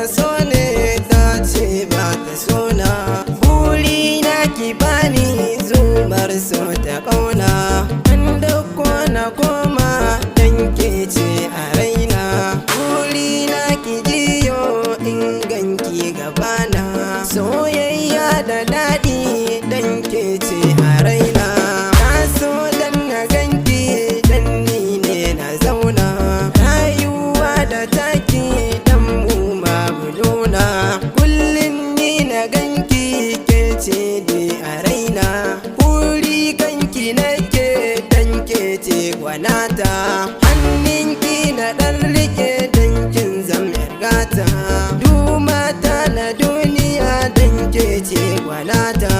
so ne ta ce ba ta sona. Buri na ki bani zumar so ta ƙauna. An dauko na koma dan ke ce a raina. Buri na ki jiyo in ganki gabana. Soyayya da daɗi dan ke ce a raina. Na so dan na ganki dan ni ne na zauna. Rayuwa da taki dan mu ma buluna. Kullum ni na ganki ke ce dai a raina. Buri kanki nake dan ke ce gwanata. Hannunki na ɗan rike dan kin zam yar gata. Mata na duniya dan ke ce gwanata.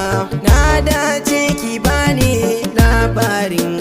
Na dace ki bani labarin